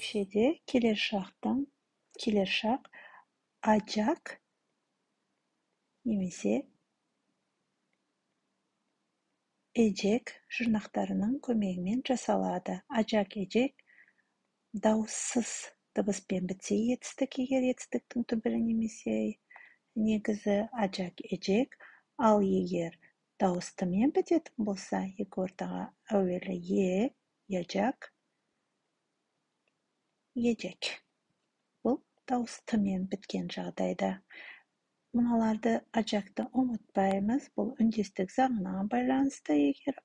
Türkçe'de kelir şak, acak немесе ejek жұрнақтарының көмегімен жасалады. Ajak, ejek дауыссыз дыбыспен бітсе етістік, егер етістіктің түбірі немесе негізі ajak, ejek, ал егер дауыстымен бітетін болса, екі ортаға әуелі яжак, ejek. Бұл дауыстымен біткен жағдайда. Мыналарды аjakты ұмытпаймыз. Бұл үндестік заңына байланысты. Егер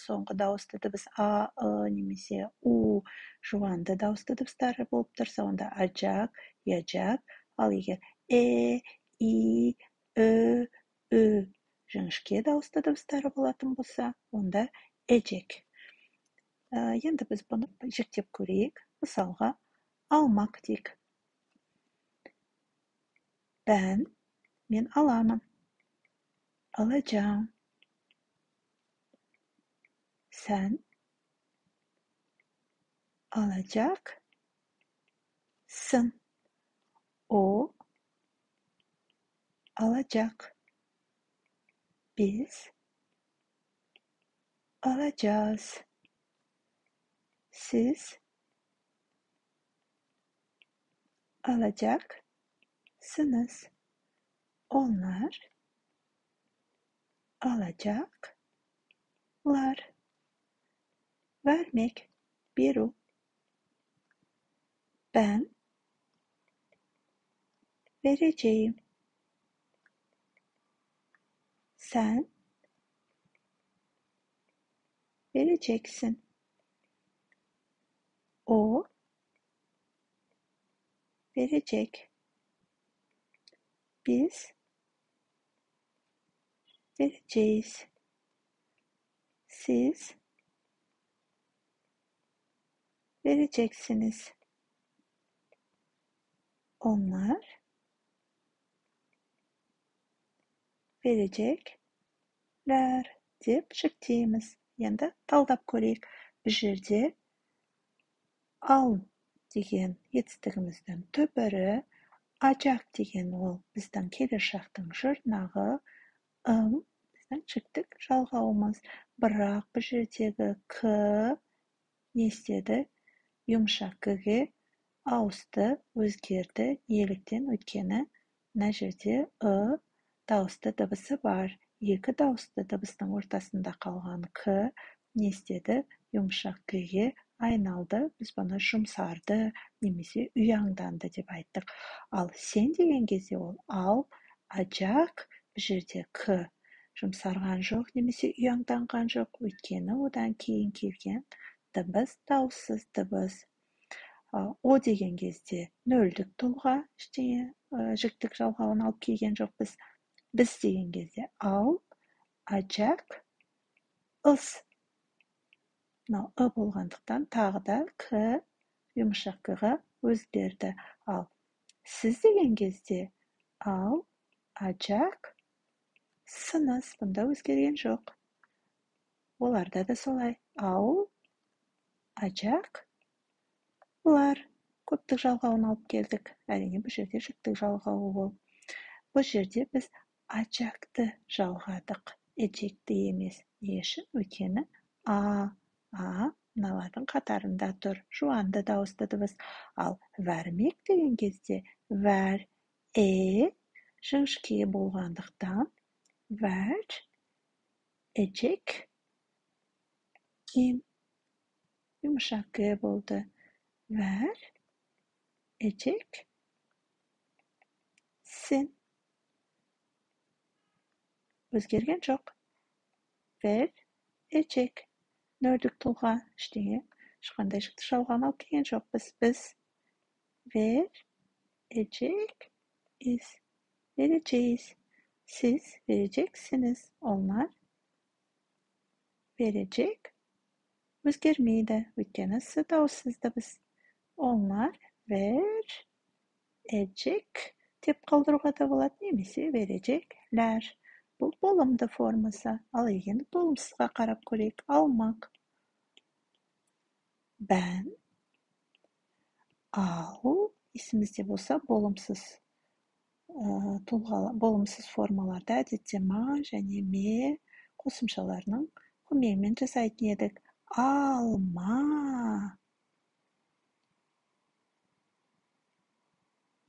соңғы дауысты дыбыс немесе у жуанды дауысты дыбыстары болып тұрса, онда ajak, яжак. Ал егер и, ү жіңішке дауысты дыбыстары болатын болса, онда ejek. Енді біз бұны жіктеп көрейік. Мысалға, алмақ дейік. Мен аламын. Alacağım. Sen alacaksın. O alacak. Biz alacağız. Siz alacaksınız. Onlar alacaklar. Vermek, беру. Ben vereceğim. Sen vereceksin. O verecek. Biz vereceğiz. Siz vereceksiniz. Onlar verecekler деп жіктейміз. Енді талдап көрейік. Бұл жерде ал деген етістігіміздің түбірі, ajak деген ол біздің келешектің жұрнағы, біздің жіктік жалғауымыз. Бірақ бұл жердегі к не істеді? Жұмшақ к-ге ауысты, өзгерді. Неліктен? Өйткені мына жерде дауысты дыбысы бар. Екі дауысты дыбыстың ортасында қалған к не істеді? Жұмшақ к-ге айналды. Біз бұны жұмсарды немесе ұяңданды деп айттық. Ал сен деген кезде ол ал, ajak, бұл жерде к жұмсарған жоқ немесе ұяңданған жоқ. Өйткені одан кейін келген дыбыс дауыссыз дыбыс. О деген кезде нөлдік тұлға, жіктік жалғауын алып келген жоқпыз. Біз деген кезде ал, ajak, ыс. Болғандықтан тағы да к жұмшақ к-ға өзгерді. Ал сіз деген кезде ал, ajak, сыныз. Бұнда өзгерген жоқ. Оларда да солай. Ал, ajak, бұлар. Көптік жалғауын алып келдік. Әрине, бұл жерде жіктік жалғауы ол. Бұл жерде біз ajakты жалғадық. Ejekті емес. Не үшін? Өйткені мыналардың қатарында тұр. Жуанды дауысты дыбыс. Ал vermek деген кезде ver, жіңішке болғандықтан ver, ejek, жұмшақ к болды. Ver, ejek, сен. Өзгерген жоқ. Ver, ejek. Нөлдік тұлға, ешқандай жікті жалғауын алып келген жоқпыз. Біз vereceğiz. Siz vereceksiniz. Onlar verecek. Өзгермейді. Өйткені с дауыссыз дыбыс. Onlar verecek деп қалдыруға да болады, немесе verecekler. Бұл болымды формасы. Ал егер болымсызға қарап көрейік. Almak. Ben Ал, есімізде болса, болымсыз болымсыз формаларды әдетте ма және ме қосымшаларының көмегімен жасайтын едік. Алма.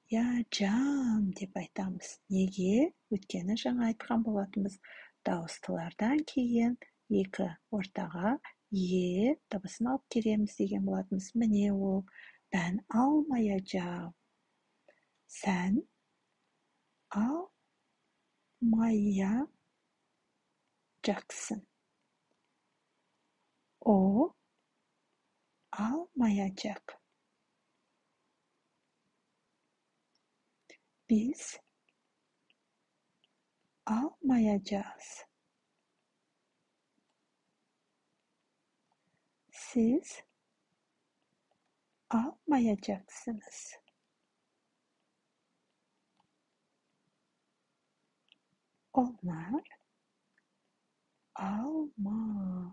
Яджам деп айтамыз. Неге? Өйткені жаңа айтқан болатынбыз. Дауыстылардан кейін екі ортаға е дыбысын алып келеміз деген болатынбыз. Міне ол. Ben almayacağım. Sen almayacaksın. O almayacak. Biz almayacağız. Siz almayacaksınız. Onlar almayacaklar.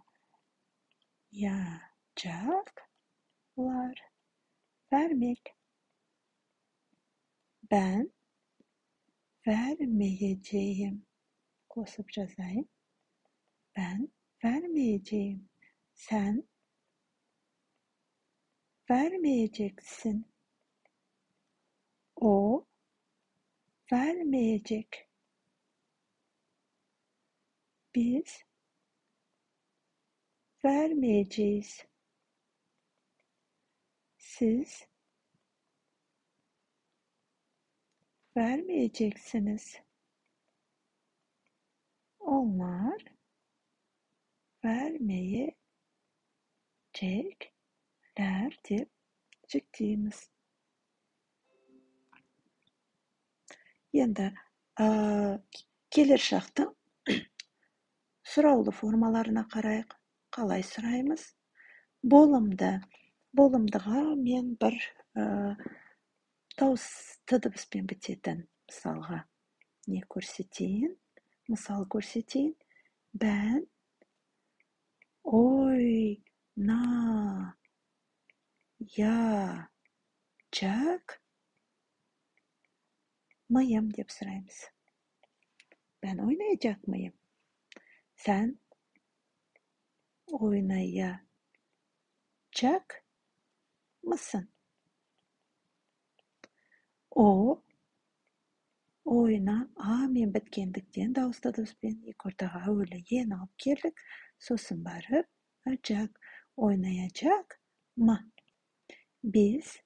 Vermek. Ben vermeyeceğim. Kosıp yazayım. Ben vermeyeceğim. Sen vermeyeceksin. O vermeyecek. Biz vermeyeceğiz. Siz vermeyeceksiniz. Onlar vermeyeceklerdir çıktığımız. Енді келер шақтың сұраулы формаларына қарайық. Қалай сұраймыз? Болымды. Болымдыға мен бір дауысты дыбыспен бітетін мысалға не көрсетейін? Мысал көрсетейін. Ben oynayacak mıyım деп сұраймыз. Ben oynayacak mıyım? Sen oynayacak mısın? O men біткендіктен дауысты дыбыспен екі ортаға өлі ен алып келдік. Сосын барып, acak, oynayacak mı? Biz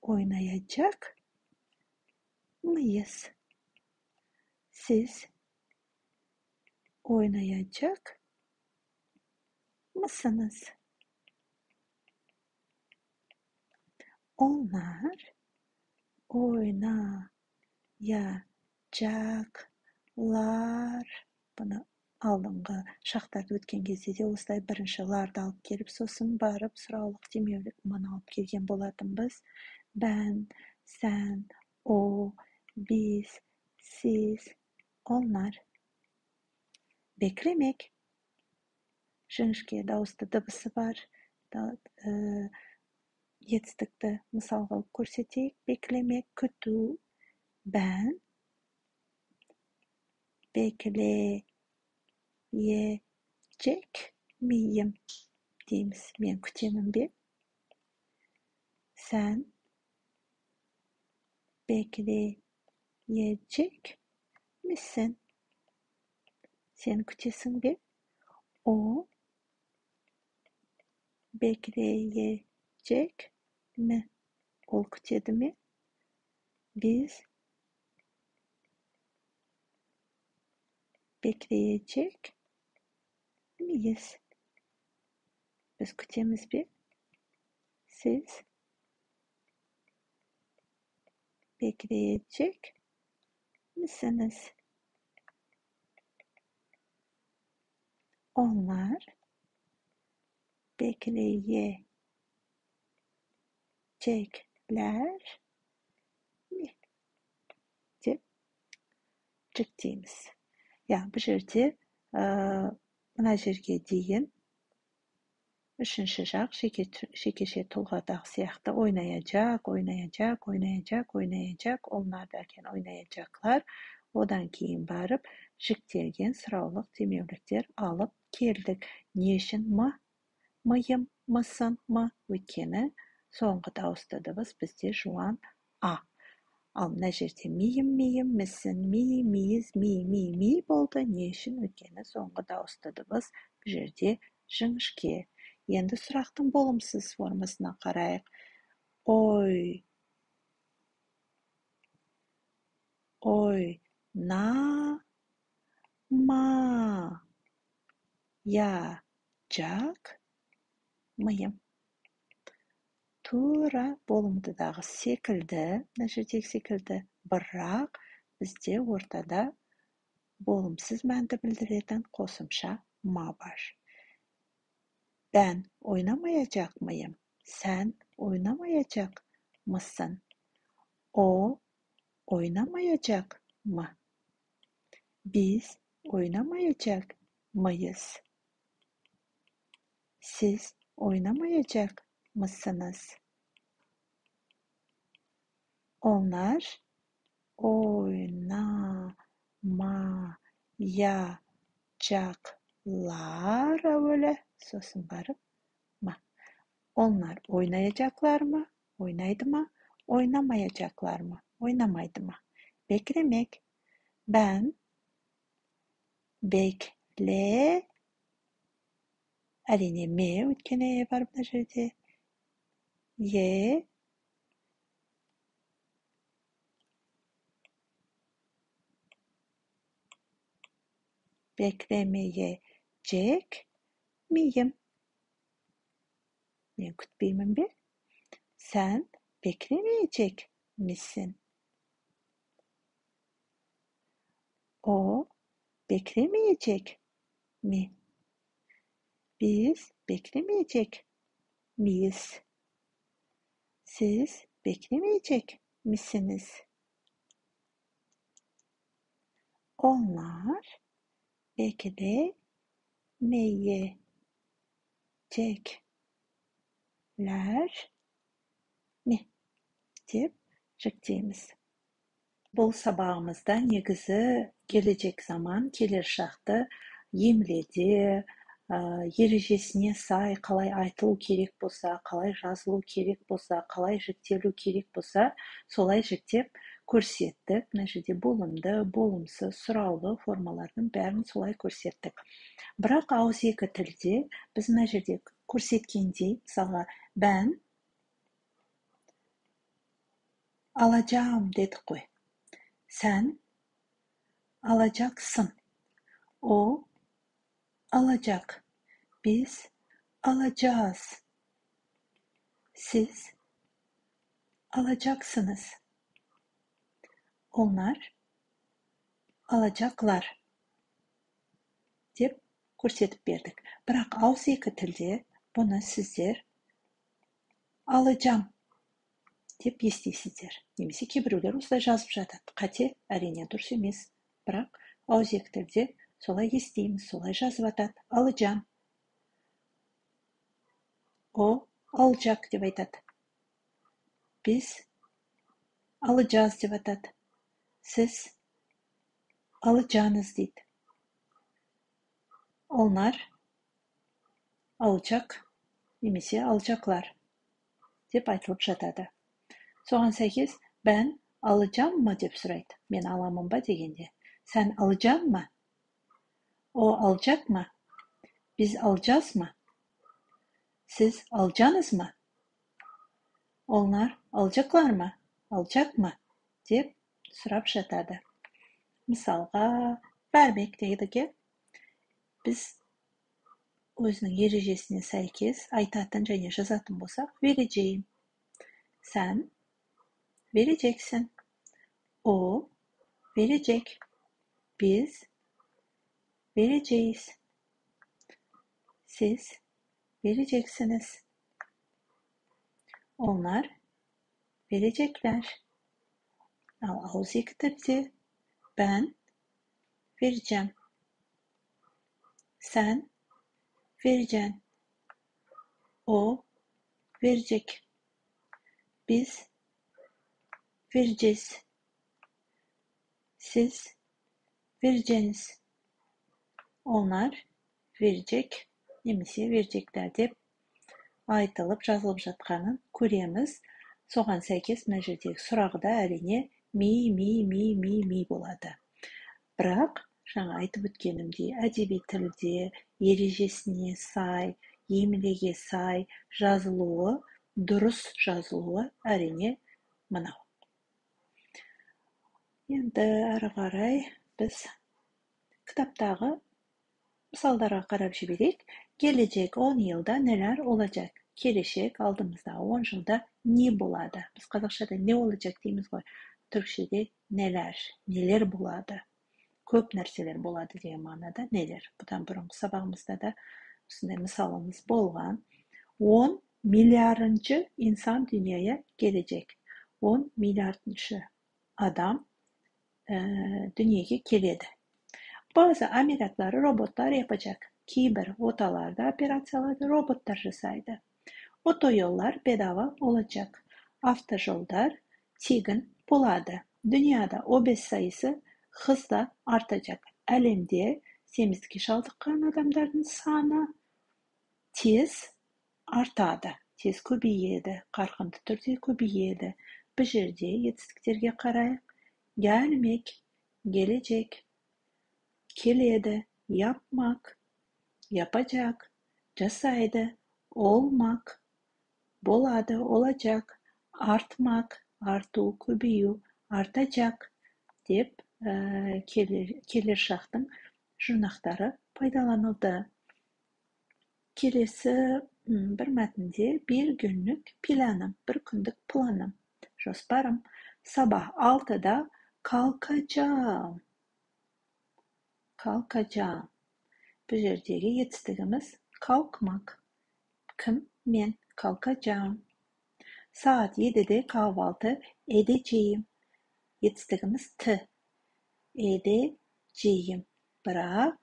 oynayacak mıyız? Siz oynayacak mısınız? Onlar oynayacaklar. Bunu алдыңғы шақтарды өткен кезде де осылай бірінші ларды алып келіп, сосын барып сұраулық демеулік маны алып келген болатынбыз. Ben, sen, o, biz, siz, onlar. Beklemek. Жіңішке дауысты дыбысы бар. Етістікті мысал қылып көрсетейік. Beklemek, күту. Ben bekleyecek miyim дейміз. Мен күтемін бе? Sen bekleyecek misin? Sen kütesin bе? O bekleyecek mi? Ol kütedi mi? Biz bekleyecek miyiz? Biz kütemiz bе? Siz bekleyecek misiniz? Onlar bekleyecekler mi? Деп жүктейміз. Бұл жерде мына жерге дейін Üçüncü жақ шекеше тұлғадағы сияқты ойнayacak, oynayacak, oynayacak, oynayacak. Onlar derken oynayacaklar. Odan keyin barıp jiktelген sıraulıq demеуліктер алып келдік. Не үшін mı? Mıyım, mısın, mı? Өйткені соңғы дауысты дыбыс бізде жуан а. Ал мына жерде миім, миім, місін, ми, миіз, ми болды. Не үшін? Өйткені соңғы дауысты дыбыс бұл жерде жіңішке. Енді сұрақтың болымсыз формасына қарайық. Ой, на, ма, я, жак, миым. Тура болымдыдағы секілді, мына жердегі секілді, бірақ бізде ортада болымсыз мәнді білдіретін қосымша ма бар. Ben oynamayacak mıyım? Sen oynamayacak mısın? O oynamayacak mı? Biz oynamayacak mıyız? Siz oynamayacak mısınız? Onlar oynamayacaklar. Öyle sosun barıp mı? Onlar oynayacaklar mı? Oynaydı mı? Oynamayacaklar mı? Oynamaydı mı? Beklemek. Ben bekle. Әрине ме өйткені бар мына жерде. Beklemeyecek miyim? Ben kütbeyim bir. Sen beklemeyecek misin? O beklemeyecek mi? Biz beklemeyecek miyiz? Siz beklemeyecek misiniz? Onlar beklemeyecekler mi? Deyip жіктейміз. Бұл сабағымызда негізі келешек заман, келер шақты емледе, ережесіне сай қалай айтылу керек болса, қалай жазылу керек болса, қалай жіктелу керек болса, солай жіктеп көрсеттік. Мына жерде болымды, болымсыз, сұраулы формалардың бәрін солай көрсеттік. Бірақ ауызекі тілде біз мына жерде көрсеткендей, мысалға, ben alacağım дедік қой. Sen alacaksın. O alacak. Biz alacağız. Siz alacaksınız. Onlar alacaklar. Деп көрсетіп бердік. Бірақ ауызекі тілде бұны сіздер alacağım деп естисіздер. Немесе кейбіреулер осылай жазып жатады. Қате, әрине дұрыс емес. Бірақ ауызекі тілде солай естейміз, солай жазып жатады. Alacağım. O alacak деп айтады. Biz alacağız деп айтады. Siz alacağınız дейді. Onlar alacak немесе alacaklar деп айтылып жатады. Соған сәйкес, ben alacağım mı деп сұрайды. Мен аламын ба дегенде. Sen alacaksın mı? O alacak mı? Biz alacağız mı? Siz alacaksınız mı? Onlar alacaklar mı? Alacak mı? деп сұрап жатады. Мысалға, vermek deyдіге, біз өзінің ережесіне сәйкес айтатын және жазатын болсақ, vereceğim. Sen vereceksin. O verecek. Biz vereceğiz. Siz vereceksiniz. Onlar verecekler. Auızекі тілде ben vereceğim. Sen vereceksin. O verecek. Biz vereceğiz. Siz vereceğiniz. Onlar verecek, немесе verecekler деп айтылып, жазылып жатқанын көреміз. Соған сәйкес мына жердегі сұрағы да әрине ми болады. Бірақ жаңа айтып өткенімдей, әдеби тілде ережесіне сай, емлеге сай жазылуы, дұрыс жазылуы әрине мынау. Енді әрі қарай біз кітаптағы мысалдарға қарап жіберейік. Gelecek 10 yılda neler olacak? Келешек алдымыздағы 10 жылда не болады? Біз қазақшада не olacak дейміз ғой. Түркшеде нелер болады? Көп нәрселер болады деген мағынада нелер. Бұдан бұрынғы сабағымызда да осындай мысалымыз болған. 10 milyarıncı insan dünyaya gelecek. 10 milyarıncı adam dünyaya geledi. Bazı ameliyatları robotlar yapacak. Kiber otalarda operasyonlarda robotlar жасайды. Otoyollar bedava olacak. Avtoyollar tekin болады. Dünyada obez sayısı hızla artacak. Әлемде семіздікке шалдыққан адамдардың саны тез артады, тез көбейеді, қарқынды түрде көбейеді. Бұл жерде етістіктерге қарайық. Gelmek, gelecek, keledi, yapmak, yapacak, жасайды, olmak, болады, olacak, artmak, artu, көбею, artacak деп келер шақтың жұрнақтары пайдаланылды. Келесі bir мәтінде bir günlük planım, bir күндік планым, жоспарым. Sabah 6'da kalkacağım. Kalkacağım. Bu жердегі етістігіміз kalkmak. Kim? Men. Kalkacağım. Saat 7'de kahvaltı edeceğim. Етістігіміз t. Edeceğim. Бірақ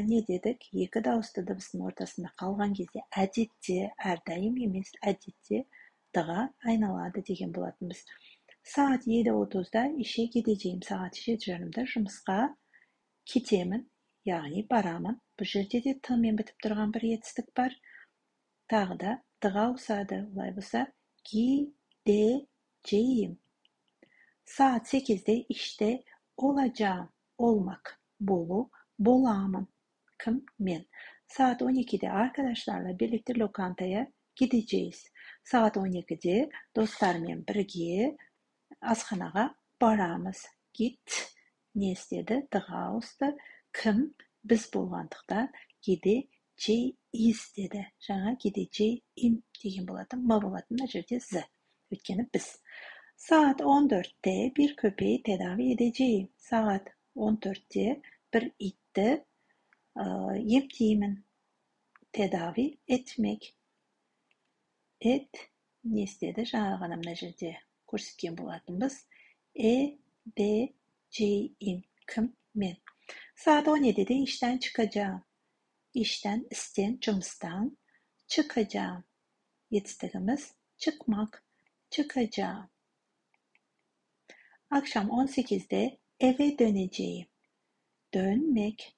не dedik? Екі дауысты дыбыстың ортасында қалған кезде әдетте, әрдайым емес, әдетте дыға айналады деген болатынбыз. Saat 7:30'da işe gideceğim. Saat 7:30'da жұмысқа кетемін, яғни барамын. Бұл жерде де тымен бітіп тұрған бір етістік бар. Тағы да дыға ауысады. Олай болса, gideceğim. Saat 8'de işte olacağım. Olmak, болу, боламын. Kim? Men. Saat 12'de arkadaşlarla birlikte lokantaya gideceğiz. Saat 12'de dostlarмен бірге асханаға барамыз. Git не істеді? Дыға ауысты. Kim? Біз болғандықтан gideceğiz деді. Жаңа gideceğim деген болатын, ма болатын, мына жерде з. Өйткені біз. Saat 14'te bir köpeği tedavi edeceğim. Saat 14'te bir itті емдеймін. Tedavi etmek. Et не істеді? Жаңа ғана мына жерде көрсеткен болатынбыз. Edeceğim. Kim? Men. Saat 17'de işten çıkacağım. İşten, isten, жұмыстан çıkacağım. Етістігіміз çıkmak. Çıkacağım. Akşam 18'de eve döneceğim. Dönmek.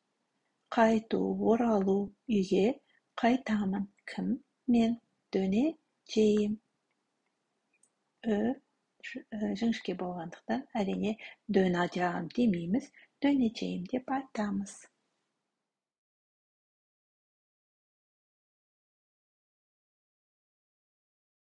Qaytu, oralu, үйге қайтамын. Kim? Men. Döneceğim. Жіңішке болғандықтан әрине döneceğim демейміз, döneceğim деп айтамыз.